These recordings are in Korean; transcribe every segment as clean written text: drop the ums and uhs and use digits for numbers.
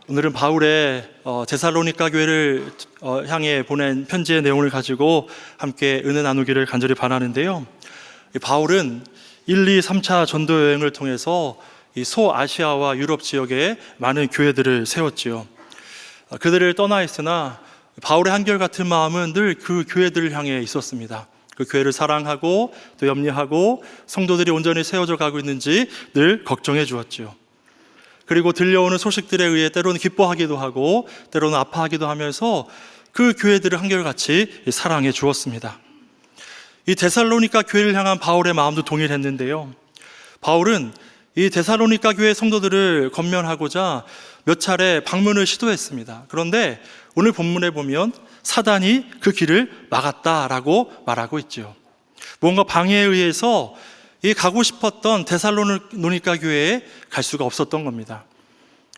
오늘은 바울의 데살로니가 교회를 향해 보낸 편지의 내용을 가지고 함께 은혜 나누기를 간절히 바라는데요. 바울은 1, 2, 3차 전도 여행을 통해서 이 소아시아와 유럽 지역에 많은 교회들을 세웠지요. 그들을 떠나 있으나 바울의 한결같은 마음은 늘 그 교회들을 향해 있었습니다. 그 교회를 사랑하고 또 염려하고 성도들이 온전히 세워져 가고 있는지 늘 걱정해 주었지요. 그리고 들려오는 소식들에 의해 때로는 기뻐하기도 하고 때로는 아파하기도 하면서 그 교회들을 한결같이 사랑해 주었습니다. 이 데살로니가 교회를 향한 바울의 마음도 동일했는데요. 바울은 이 데살로니가 교회 성도들을 건면하고자 몇 차례 방문을 시도했습니다. 그런데 오늘 본문에 보면 사단이 그 길을 막았다라고 말하고 있죠. 뭔가 방해에 의해서 이 가고 싶었던 데살로니가 교회에 갈 수가 없었던 겁니다.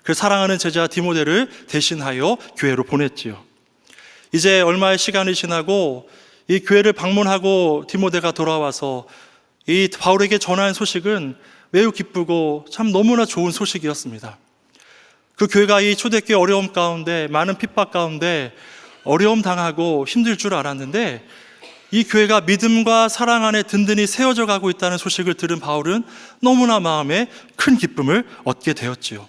그 사랑하는 제자 디모데를 대신하여 교회로 보냈지요. 이제 얼마의 시간이 지나고 이 교회를 방문하고 디모데가 돌아와서 이 바울에게 전한 소식은 매우 기쁘고 참 너무나 좋은 소식이었습니다. 그 교회가 이 초대교회 어려움 가운데, 많은 핍박 가운데 어려움 당하고 힘들 줄 알았는데 이 교회가 믿음과 사랑 안에 든든히 세워져 가고 있다는 소식을 들은 바울은 너무나 마음에 큰 기쁨을 얻게 되었지요.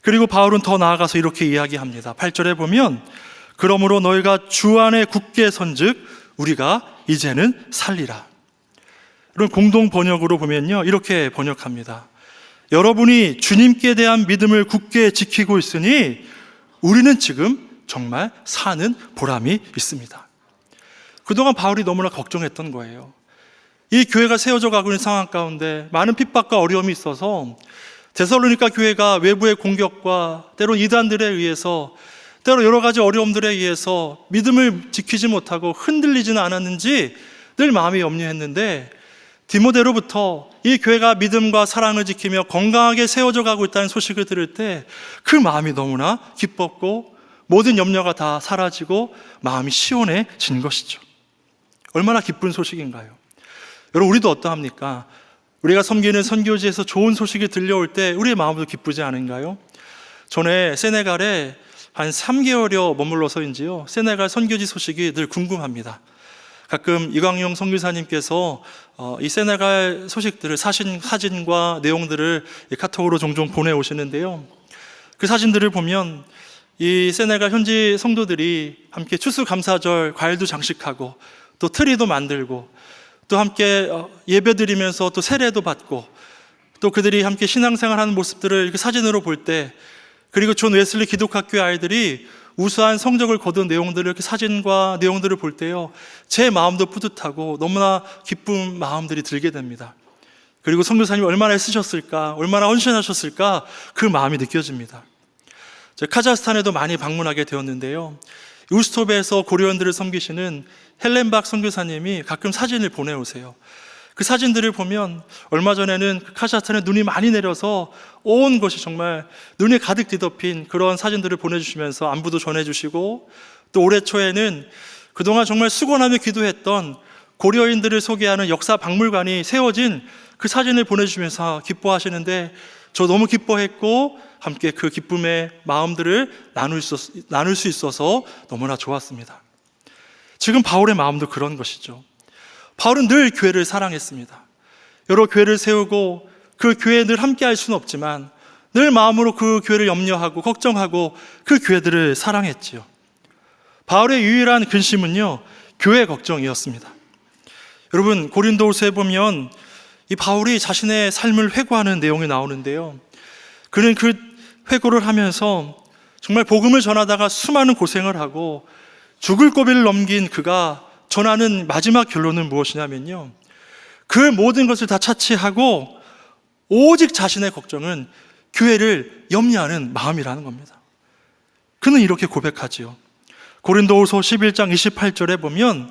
그리고 바울은 더 나아가서 이렇게 이야기합니다. 8절에 보면 그러므로 너희가 주 안에 굳게 선즉 우리가 이제는 살리라. 이런 공동 번역으로 보면요, 이렇게 번역합니다. 여러분이 주님께 대한 믿음을 굳게 지키고 있으니 우리는 지금 정말 사는 보람이 있습니다. 그동안 바울이 너무나 걱정했던 거예요. 이 교회가 세워져 가고 있는 상황 가운데 많은 핍박과 어려움이 있어서 데살로니가 교회가 외부의 공격과 때로 이단들에 의해서 때로 여러 가지 어려움들에 의해서 믿음을 지키지 못하고 흔들리지는 않았는지 늘 마음이 염려했는데 디모데로부터 이 교회가 믿음과 사랑을 지키며 건강하게 세워져 가고 있다는 소식을 들을 때 그 마음이 너무나 기뻤고 모든 염려가 다 사라지고 마음이 시원해진 것이죠. 얼마나 기쁜 소식인가요? 여러분, 우리도 어떠합니까? 우리가 섬기는 선교지에서 좋은 소식이 들려올 때 우리의 마음도 기쁘지 않은가요? 전에 세네갈에 한 3개월여 머물러서인지요, 세네갈 선교지 소식이 늘 궁금합니다. 가끔 이광용 선교사님께서 이 세네갈 소식들을 사진과 내용들을 카톡으로 종종 보내오시는데요. 그 사진들을 보면 이 세네갈 현지 성도들이 함께 추수감사절 과일도 장식하고 또 트리도 만들고 또 함께 예배드리면서 또 세례도 받고 또 그들이 함께 신앙생활하는 모습들을 이렇게 사진으로 볼 때, 그리고 존 웨슬리 기독학교의 아이들이 우수한 성적을 거둔 내용들을 이렇게 사진과 내용들을 볼 때요, 제 마음도 뿌듯하고 너무나 기쁜 마음들이 들게 됩니다. 그리고 선교사님이 얼마나 애쓰셨을까, 얼마나 헌신하셨을까, 그 마음이 느껴집니다. 카자흐스탄에도 많이 방문하게 되었는데요, 우스톱에서 고려원들을 섬기시는 헬렌박 선교사님이 가끔 사진을 보내오세요. 그 사진들을 보면 얼마 전에는 카자흐스탄에 눈이 많이 내려서 온 것이 정말 눈이 가득 뒤덮인 그런 사진들을 보내주시면서 안부도 전해주시고, 또 올해 초에는 그동안 정말 수고하며 기도했던 고려인들을 소개하는 역사 박물관이 세워진 그 사진을 보내주시면서 기뻐하시는데 저 너무 기뻐했고 함께 그 기쁨의 마음들을 나눌 수 있어서 너무나 좋았습니다. 지금 바울의 마음도 그런 것이죠. 바울은 늘 교회를 사랑했습니다. 여러 교회를 세우고 그 교회에 늘 함께 할 수는 없지만 늘 마음으로 그 교회를 염려하고 걱정하고 그 교회들을 사랑했지요. 바울의 유일한 근심은요, 교회 걱정이었습니다. 여러분, 고린도후서에 보면 이 바울이 자신의 삶을 회고하는 내용이 나오는데요, 그는 그 회고를 하면서 정말 복음을 전하다가 수많은 고생을 하고 죽을 고비를 넘긴 그가 전하는 마지막 결론은 무엇이냐면요, 그 모든 것을 다 차치하고 오직 자신의 걱정은 교회를 염려하는 마음이라는 겁니다. 그는 이렇게 고백하지요. 고린도후서 11장 28절에 보면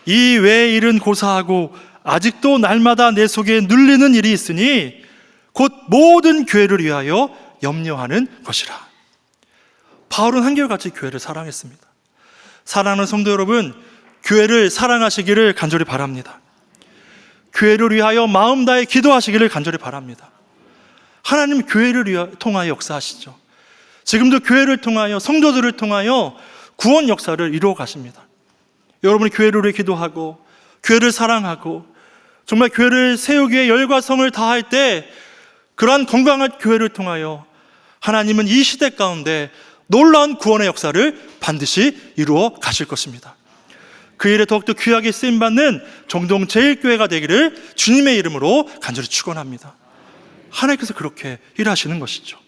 이 외의 일은 고사하고 아직도 날마다 내 속에 눌리는 일이 있으니 곧 모든 교회를 위하여 염려하는 것이라. 바울은 한결같이 교회를 사랑했습니다. 사랑하는 성도 여러분, 교회를 사랑하시기를 간절히 바랍니다. 교회를 위하여 마음 다해 기도하시기를 간절히 바랍니다. 하나님 교회를 통하여 역사하시죠. 지금도 교회를 통하여, 성도들을 통하여 구원 역사를 이루어 가십니다. 여러분이 교회를 위해 기도하고 교회를 사랑하고 정말 교회를 세우기에 열과 성을 다할 때 그러한 건강한 교회를 통하여 하나님은 이 시대 가운데 놀라운 구원의 역사를 반드시 이루어 가실 것입니다. 그 일에 더욱더 귀하게 쓰임받는 정동 제1교회가 되기를 주님의 이름으로 간절히 축원합니다. 하나님께서 그렇게 일하시는 것이죠.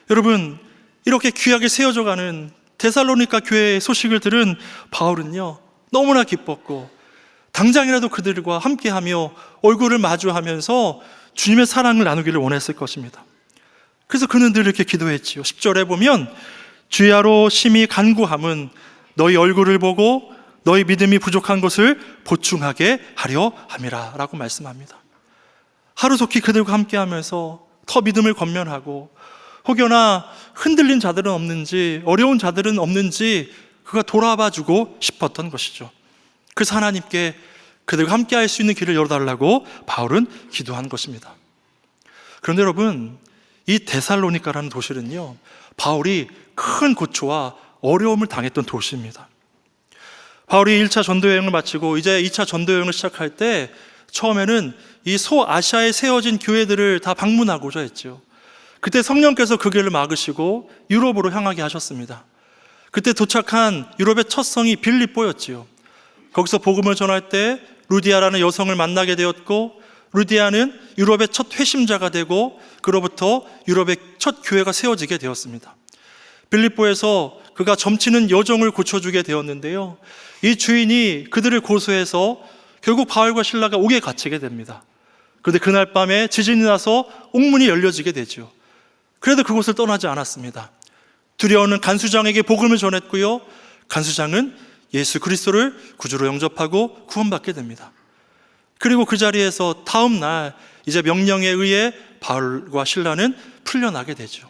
여러분, 이렇게 귀하게 세워져 가는 데살로니가 교회의 소식을 들은 바울은요, 너무나 기뻤고 당장이라도 그들과 함께하며 얼굴을 마주하면서 주님의 사랑을 나누기를 원했을 것입니다. 그래서 그는 늘 이렇게 기도했지요. 10절에 보면 주야로 심히 간구함은 너희 얼굴을 보고 너희 믿음이 부족한 것을 보충하게 하려 함이라 라고 말씀합니다. 하루속히 그들과 함께하면서 더 믿음을 권면하고 혹여나 흔들린 자들은 없는지, 어려운 자들은 없는지 그가 돌아봐주고 싶었던 것이죠. 그래서 하나님께 그들과 함께할 수 있는 길을 열어달라고 바울은 기도한 것입니다. 그런데 여러분, 이 데살로니가라는 도시는요, 바울이 큰 고초와 어려움을 당했던 도시입니다. 바울이 1차 전도 여행을 마치고 이제 2차 전도 여행을 시작할 때 처음에는 이 소아시아에 세워진 교회들을 다 방문하고자 했죠. 그때 성령께서 그 길을 막으시고 유럽으로 향하게 하셨습니다. 그때 도착한 유럽의 첫 성이 빌립보였지요. 거기서 복음을 전할 때 루디아라는 여성을 만나게 되었고, 루디아는 유럽의 첫 회심자가 되고 그로부터 유럽의 첫 교회가 세워지게 되었습니다. 빌립보에서 그가 점치는 여종을 고쳐주게 되었는데요, 이 주인이 그들을 고소해서 결국 바울과 실라가 옥에 갇히게 됩니다. 그런데 그날 밤에 지진이 나서 옥문이 열려지게 되죠. 그래도 그곳을 떠나지 않았습니다. 두려워하는 간수장에게 복음을 전했고요, 간수장은 예수 그리스도를 구주로 영접하고 구원받게 됩니다. 그리고 그 자리에서 다음 날 이제 명령에 의해 바울과 실라는 풀려나게 되죠.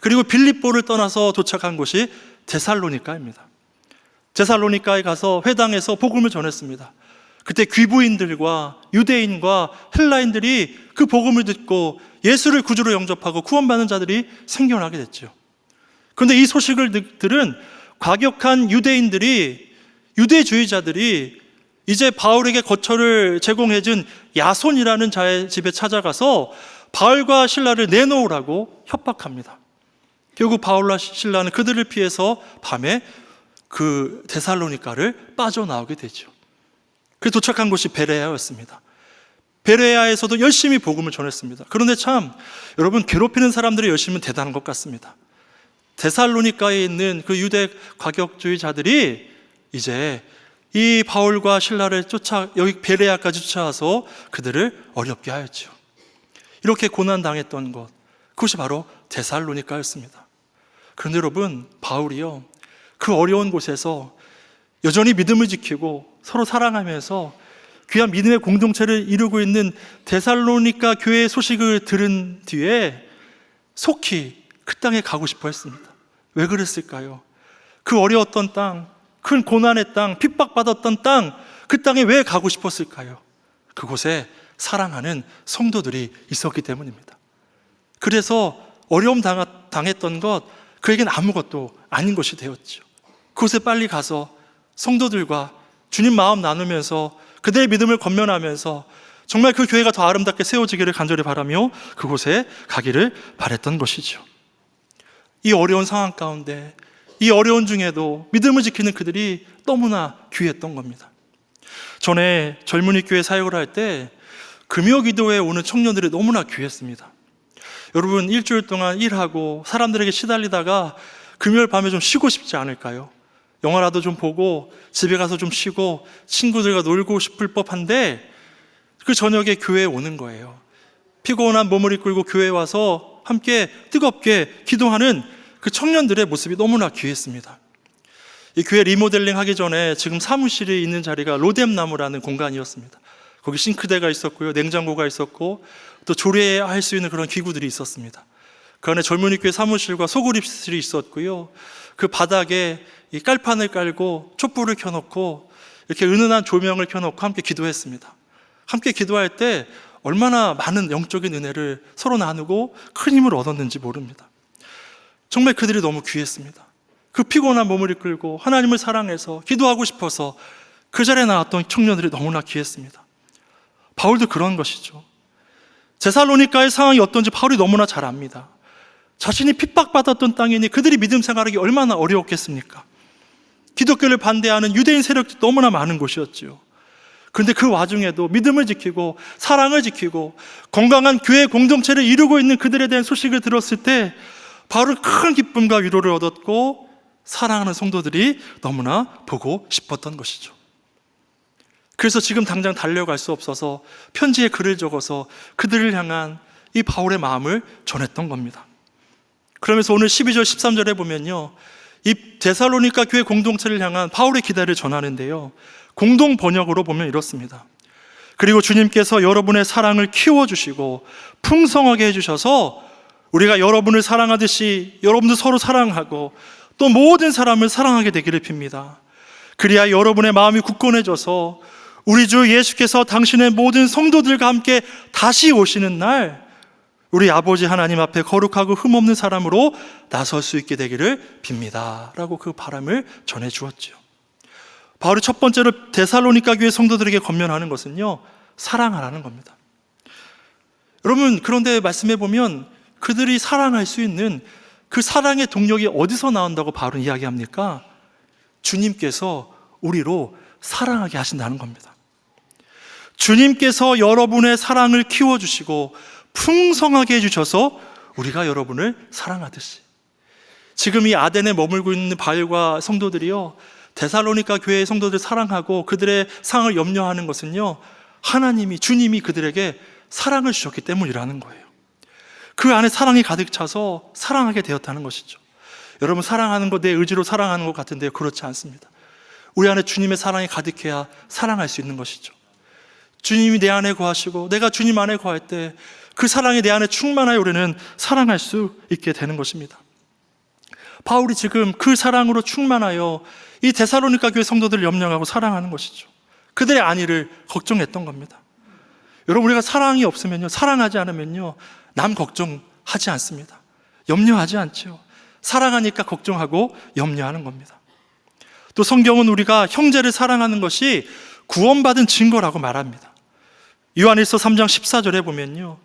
그리고 빌립보를 떠나서 도착한 곳이 데살로니가입니다. 데살로니가에 가서 회당에서 복음을 전했습니다. 그때 귀부인들과 유대인과 헬라인들이 그 복음을 듣고 예수를 구주로 영접하고 구원받는 자들이 생겨나게 됐죠. 그런데 이 소식을 들은 과격한 유대주의자들이 이제 바울에게 거처를 제공해준 야손이라는 자의 집에 찾아가서 바울과 실라를 내놓으라고 협박합니다. 결국 바울과 실라는 그들을 피해서 밤에 그 데살로니가를 빠져나오게 되죠. 그래서 도착한 곳이 베레아였습니다. 베레아에서도 열심히 복음을 전했습니다. 그런데 참 여러분, 괴롭히는 사람들의 열심은 대단한 것 같습니다. 데살로니가에 있는 그 유대 과격주의자들이 이제 이 바울과 실라를 여기 베레아까지 쫓아와서 그들을 어렵게 하였죠. 이렇게 고난당했던 곳, 그것이 바로 데살로니가였습니다. 그런데 여러분, 바울이요, 그 어려운 곳에서 여전히 믿음을 지키고 서로 사랑하면서 귀한 믿음의 공동체를 이루고 있는 데살로니가 교회의 소식을 들은 뒤에 속히 그 땅에 가고 싶어 했습니다. 왜 그랬을까요? 그 어려웠던 땅, 큰 고난의 땅, 핍박받았던 땅, 그 땅에 왜 가고 싶었을까요? 그곳에 사랑하는 성도들이 있었기 때문입니다. 그래서 어려움 당했던 것, 그에겐 아무것도 아닌 것이 되었죠. 그곳에 빨리 가서 성도들과 주님 마음 나누면서 그들의 믿음을 권면하면서 정말 그 교회가 더 아름답게 세워지기를 간절히 바라며 그곳에 가기를 바랬던 것이죠. 이 어려운 상황 가운데, 이 어려운 중에도 믿음을 지키는 그들이 너무나 귀했던 겁니다. 전에 젊은이 교회 사역을 할 때 금요 기도에 오는 청년들이 너무나 귀했습니다. 여러분, 일주일 동안 일하고 사람들에게 시달리다가 금요일 밤에 좀 쉬고 싶지 않을까요? 영화라도 좀 보고 집에 가서 좀 쉬고 친구들과 놀고 싶을 법한데 그 저녁에 교회에 오는 거예요. 피곤한 몸을 이끌고 교회에 와서 함께 뜨겁게 기도하는 그 청년들의 모습이 너무나 귀했습니다. 이 교회 리모델링 하기 전에 지금 사무실이 있는 자리가 로뎀나무라는 공간이었습니다. 거기 싱크대가 있었고요, 냉장고가 있었고 또 조리할 수 있는 그런 기구들이 있었습니다. 그 안에 젊은이 교회 사무실과 소그룹실이 있었고요, 그 바닥에 이 깔판을 깔고 촛불을 켜놓고 이렇게 은은한 조명을 켜놓고 함께 기도했습니다. 함께 기도할 때 얼마나 많은 영적인 은혜를 서로 나누고 큰 힘을 얻었는지 모릅니다. 정말 그들이 너무 귀했습니다. 그 피곤한 몸을 이끌고 하나님을 사랑해서 기도하고 싶어서 그 자리에 나왔던 청년들이 너무나 귀했습니다. 바울도 그런 것이죠. 데살로니가의 상황이 어떤지 바울이 너무나 잘 압니다. 자신이 핍박받았던 땅이니 그들이 믿음 생활하기 얼마나 어려웠겠습니까? 기독교를 반대하는 유대인 세력이 너무나 많은 곳이었지요. 그런데 그 와중에도 믿음을 지키고 사랑을 지키고 건강한 교회 공동체를 이루고 있는 그들에 대한 소식을 들었을 때 바울은 큰 기쁨과 위로를 얻었고 사랑하는 성도들이 너무나 보고 싶었던 것이죠. 그래서 지금 당장 달려갈 수 없어서 편지에 글을 적어서 그들을 향한 이 바울의 마음을 전했던 겁니다. 그러면서 오늘 12절 13절에 보면요, 이 데살로니가 교회 공동체를 향한 바울의 기대를 전하는데요, 공동 번역으로 보면 이렇습니다. 그리고 주님께서 여러분의 사랑을 키워주시고 풍성하게 해주셔서 우리가 여러분을 사랑하듯이 여러분도 서로 사랑하고 또 모든 사람을 사랑하게 되기를 빕니다. 그리하여 여러분의 마음이 굳건해져서 우리 주 예수께서 당신의 모든 성도들과 함께 다시 오시는 날 우리 아버지 하나님 앞에 거룩하고 흠없는 사람으로 나설 수 있게 되기를 빕니다 라고 그 바람을 전해 주었죠. 바울이 첫 번째로 데살로니가 교회 성도들에게 권면하는 것은요, 사랑하라는 겁니다. 여러분, 그런데 말씀해 보면 그들이 사랑할 수 있는 그 사랑의 동력이 어디서 나온다고 바울은 이야기합니까? 주님께서 우리로 사랑하게 하신다는 겁니다. 주님께서 여러분의 사랑을 키워주시고 풍성하게 해주셔서 우리가 여러분을 사랑하듯이, 지금 이 아덴에 머물고 있는 바울과 성도들이요, 데살로니가 교회의 성도들 사랑하고 그들의 상을 염려하는 것은요, 하나님이, 주님이 그들에게 사랑을 주셨기 때문이라는 거예요. 그 안에 사랑이 가득 차서 사랑하게 되었다는 것이죠. 여러분, 사랑하는 거 내 의지로 사랑하는 것 같은데요, 그렇지 않습니다. 우리 안에 주님의 사랑이 가득해야 사랑할 수 있는 것이죠. 주님이 내 안에 거하시고 내가 주님 안에 거할 때 그 사랑이 내 안에 충만하여 우리는 사랑할 수 있게 되는 것입니다. 바울이 지금 그 사랑으로 충만하여 이 데살로니가 교회 성도들을 염려하고 사랑하는 것이죠. 그들의 안위를 걱정했던 겁니다. 여러분, 우리가 사랑이 없으면요, 사랑하지 않으면요, 남 걱정하지 않습니다. 염려하지 않죠. 사랑하니까 걱정하고 염려하는 겁니다. 또 성경은 우리가 형제를 사랑하는 것이 구원받은 증거라고 말합니다. 요한일서 3장 14절에 보면요,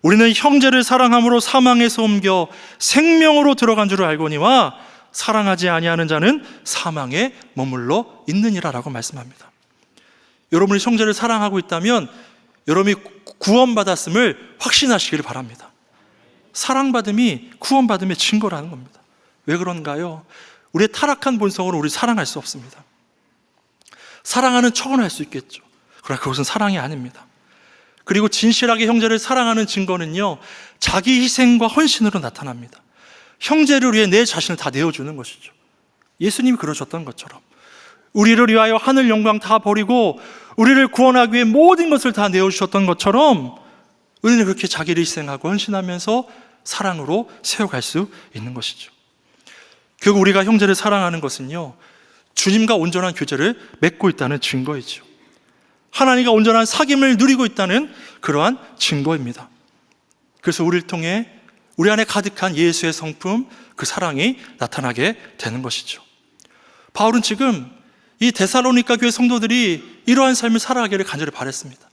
우리는 형제를 사랑함으로 사망에서 옮겨 생명으로 들어간 줄을 알거니와 사랑하지 아니하는 자는 사망에 머물러 있느니라 라고 말씀합니다. 여러분이 형제를 사랑하고 있다면 여러분이 구원받았음을 확신하시기를 바랍니다. 사랑받음이 구원받음의 증거라는 겁니다. 왜 그런가요? 우리의 타락한 본성으로 우리 사랑할 수 없습니다. 사랑하는 척은 할 수 있겠죠. 그러나 그것은 사랑이 아닙니다. 그리고 진실하게 형제를 사랑하는 증거는요, 자기 희생과 헌신으로 나타납니다. 형제를 위해 내 자신을 다 내어주는 것이죠. 예수님이 그러셨던 것처럼 우리를 위하여 하늘 영광 다 버리고 우리를 구원하기 위해 모든 것을 다 내어주셨던 것처럼 우리는 그렇게 자기를 희생하고 헌신하면서 사랑으로 세워갈 수 있는 것이죠. 결국 우리가 형제를 사랑하는 것은요, 주님과 온전한 교제를 맺고 있다는 증거이죠. 하나님과 온전한 사귐을 누리고 있다는 그러한 증거입니다. 그래서 우리를 통해 우리 안에 가득한 예수의 성품, 그 사랑이 나타나게 되는 것이죠. 바울은 지금 이 데살로니가 교회 성도들이 이러한 삶을 살아가기를 간절히 바랬습니다.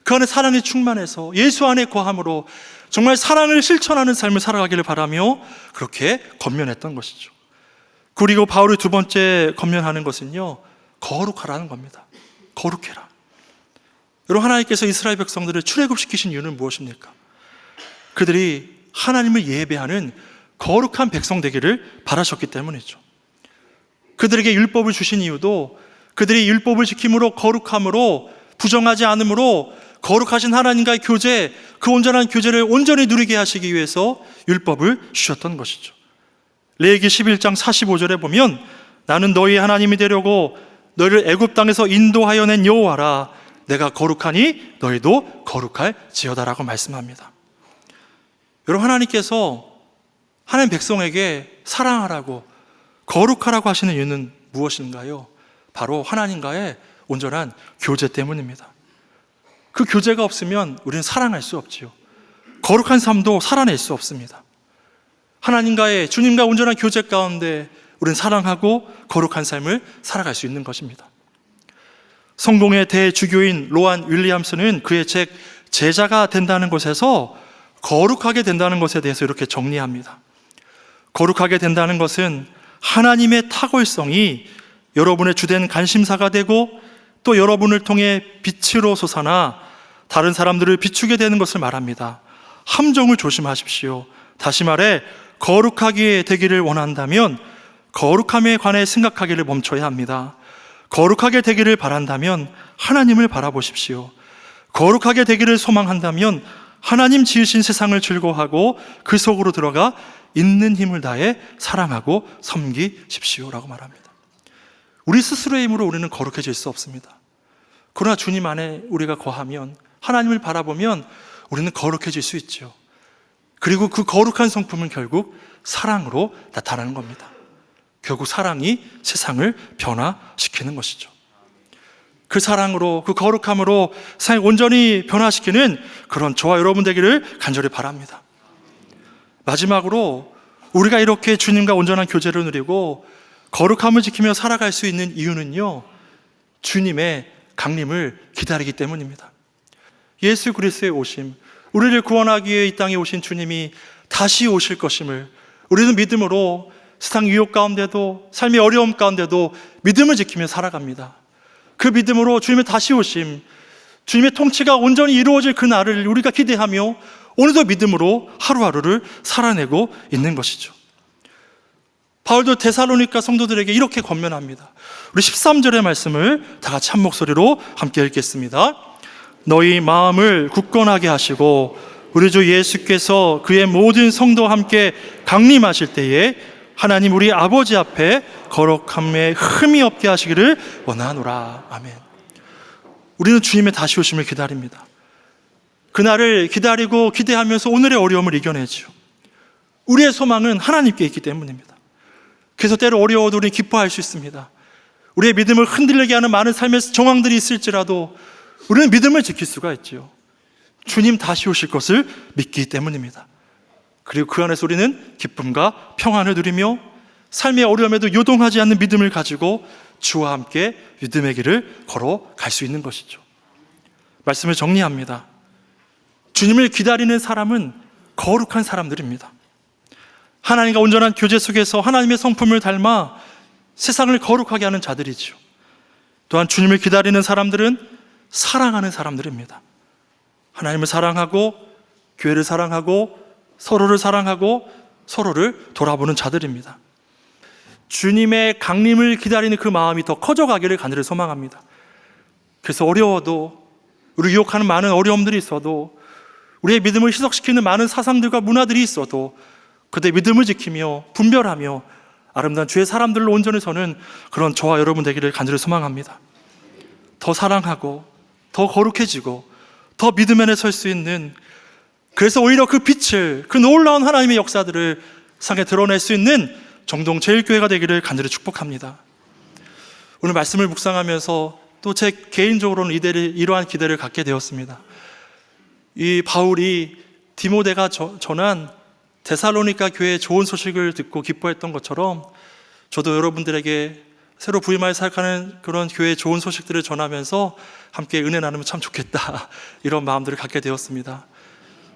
그 안에 사랑이 충만해서 예수 안에 거함으로 정말 사랑을 실천하는 삶을 살아가기를 바라며 그렇게 권면했던 것이죠. 그리고 바울이 두 번째 권면하는 것은요, 거룩하라는 겁니다. 거룩해라. 여러분, 하나님께서 이스라엘 백성들을 출애굽시키신 이유는 무엇입니까? 그들이 하나님을 예배하는 거룩한 백성 되기를 바라셨기 때문이죠. 그들에게 율법을 주신 이유도 그들이 율법을 지킴으로 거룩함으로 부정하지 않음으로 거룩하신 하나님과의 교제, 그 온전한 교제를 온전히 누리게 하시기 위해서 율법을 주셨던 것이죠. 레위기 11장 45절에 보면 나는 너희 하나님이 되려고 너희를 애굽 땅에서 인도하여 낸 여호와라. 내가 거룩하니 너희도 거룩할지어다라고 말씀합니다. 여러분, 하나님께서 하나님 백성에게 사랑하라고 거룩하라고 하시는 이유는 무엇인가요? 바로 하나님과의 온전한 교제 때문입니다. 그 교제가 없으면 우리는 사랑할 수 없지요. 거룩한 삶도 살아낼 수 없습니다. 하나님과의 주님과 온전한 교제 가운데 우리는 사랑하고 거룩한 삶을 살아갈 수 있는 것입니다. 성공의 대주교인 로안 윌리엄스는 그의 책 제자가 된다는 것에서 거룩하게 된다는 것에 대해서 이렇게 정리합니다. 거룩하게 된다는 것은 하나님의 탁월성이 여러분의 주된 관심사가 되고 또 여러분을 통해 빛으로 솟아나 다른 사람들을 비추게 되는 것을 말합니다. 함정을 조심하십시오. 다시 말해 거룩하게 되기를 원한다면 거룩함에 관해 생각하기를 멈춰야 합니다. 거룩하게 되기를 바란다면 하나님을 바라보십시오. 거룩하게 되기를 소망한다면 하나님 지으신 세상을 즐거워하고 그 속으로 들어가 있는 힘을 다해 사랑하고 섬기십시오라고 말합니다. 우리 스스로의 힘으로 우리는 거룩해질 수 없습니다. 그러나 주님 안에 우리가 거하면, 하나님을 바라보면 우리는 거룩해질 수 있죠. 그리고 그 거룩한 성품은 결국 사랑으로 나타나는 겁니다. 결국 사랑이 세상을 변화시키는 것이죠. 그 사랑으로, 그 거룩함으로 세상을 온전히 변화시키는 그런 저와 여러분 되기를 간절히 바랍니다. 마지막으로 우리가 이렇게 주님과 온전한 교제를 누리고 거룩함을 지키며 살아갈 수 있는 이유는요, 주님의 강림을 기다리기 때문입니다. 예수 그리스도의 오심, 우리를 구원하기 위해 이 땅에 오신 주님이 다시 오실 것임을 우리는 믿음으로 세상 유혹 가운데도 삶의 어려움 가운데도 믿음을 지키며 살아갑니다. 그 믿음으로 주님의 다시 오심, 주님의 통치가 온전히 이루어질 그 날을 우리가 기대하며 오늘도 믿음으로 하루하루를 살아내고 있는 것이죠. 바울도 데살로니가 성도들에게 이렇게 권면합니다. 우리 13절의 말씀을 다 같이 한 목소리로 함께 읽겠습니다. 너희 마음을 굳건하게 하시고 우리 주 예수께서 그의 모든 성도와 함께 강림하실 때에 하나님 우리 아버지 앞에 거룩함에 흠이 없게 하시기를 원하노라. 아멘. 우리는 주님의 다시 오심을 기다립니다. 그날을 기다리고 기대하면서 오늘의 어려움을 이겨내죠. 우리의 소망은 하나님께 있기 때문입니다. 그래서 때로 어려워도 우리는 기뻐할 수 있습니다. 우리의 믿음을 흔들리게 하는 많은 삶의 정황들이 있을지라도 우리는 믿음을 지킬 수가 있지요. 주님 다시 오실 것을 믿기 때문입니다. 그리고 그 안에서 우리는 기쁨과 평안을 누리며 삶의 어려움에도 요동하지 않는 믿음을 가지고 주와 함께 믿음의 길을 걸어갈 수 있는 것이죠. 말씀을 정리합니다. 주님을 기다리는 사람은 거룩한 사람들입니다. 하나님과 온전한 교제 속에서 하나님의 성품을 닮아 세상을 거룩하게 하는 자들이죠. 또한 주님을 기다리는 사람들은 사랑하는 사람들입니다. 하나님을 사랑하고 교회를 사랑하고 서로를 사랑하고 서로를 돌아보는 자들입니다. 주님의 강림을 기다리는 그 마음이 더 커져가기를 간절히 소망합니다. 그래서 어려워도, 우리 유혹하는 많은 어려움들이 있어도, 우리의 믿음을 희석시키는 많은 사상들과 문화들이 있어도 그들의 믿음을 지키며 분별하며 아름다운 주의 사람들로 온전히 서는 그런 저와 여러분 되기를 간절히 소망합니다. 더 사랑하고 더 거룩해지고 더 믿음 안에 설 수 있는, 그래서 오히려 그 빛을, 그 놀라운 하나님의 역사들을 세상에 드러낼 수 있는 정동 제일교회가 되기를 간절히 축복합니다. 오늘 말씀을 묵상하면서 또 제 개인적으로는 이러한 기대를 갖게 되었습니다. 이 바울이 디모데가 전한 데살로니가 교회의 좋은 소식을 듣고 기뻐했던 것처럼 저도 여러분들에게 새로 부임하여 살아가는 그런 교회의 좋은 소식들을 전하면서 함께 은혜 나누면 참 좋겠다, 이런 마음들을 갖게 되었습니다.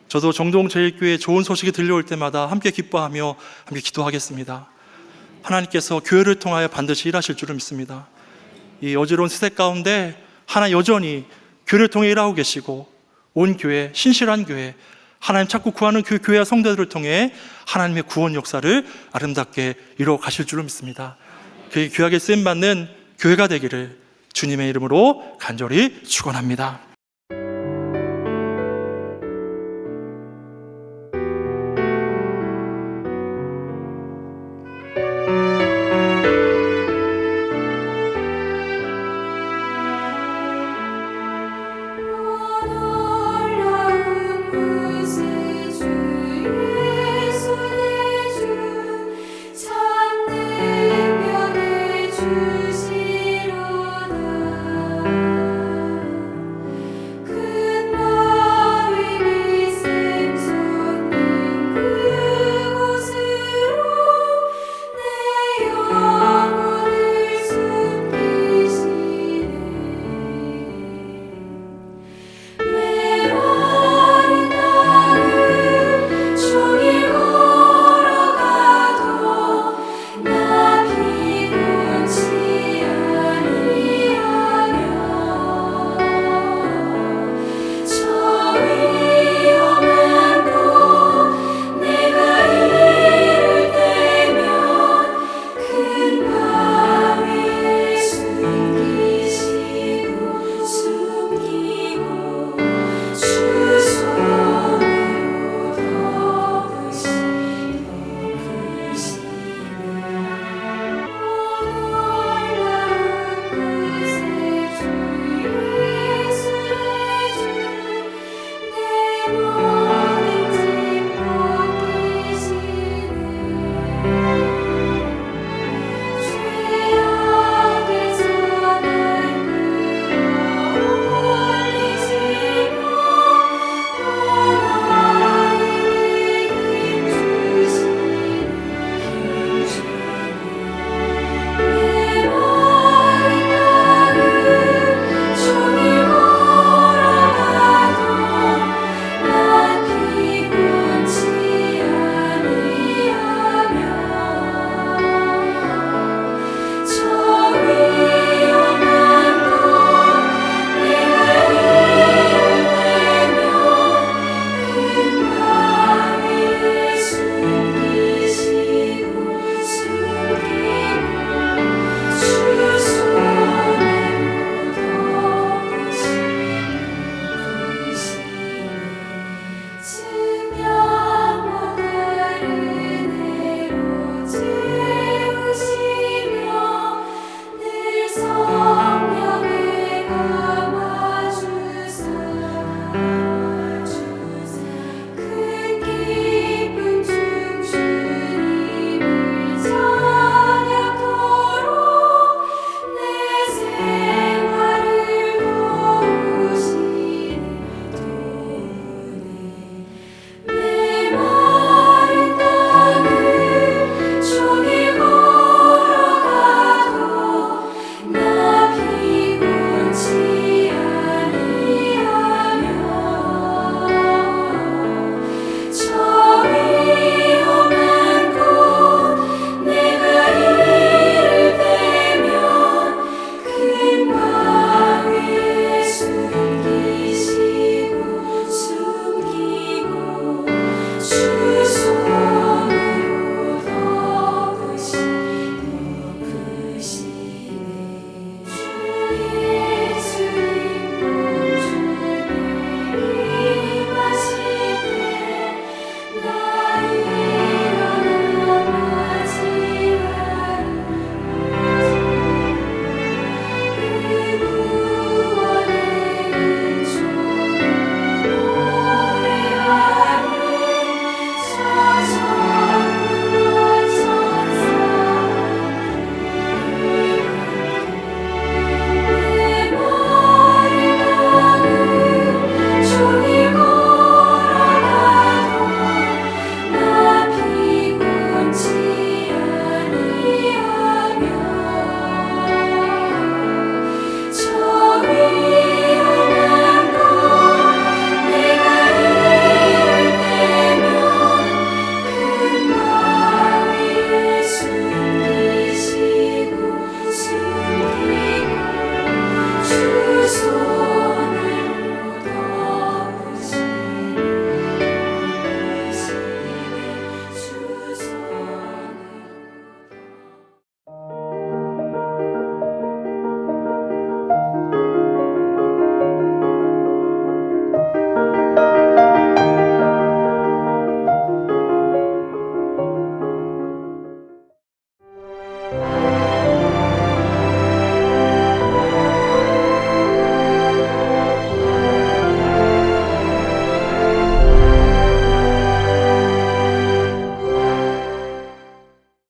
저도 정동 제일교회의 좋은 소식이 들려올 때마다 함께 기뻐하며 함께 기도하겠습니다. 하나님께서 교회를 통하여 반드시 일하실 줄을 믿습니다. 이 어지러운 세대 가운데 하나 여전히 교회를 통해 일하고 계시고, 온 교회, 신실한 교회, 하나님 찾고 구하는 그 교회와 성도들을 통해 하나님의 구원 역사를 아름답게 이루어 가실 줄로 믿습니다. 그 귀하게 쓰임받는 교회가 되기를 주님의 이름으로 간절히 축원합니다.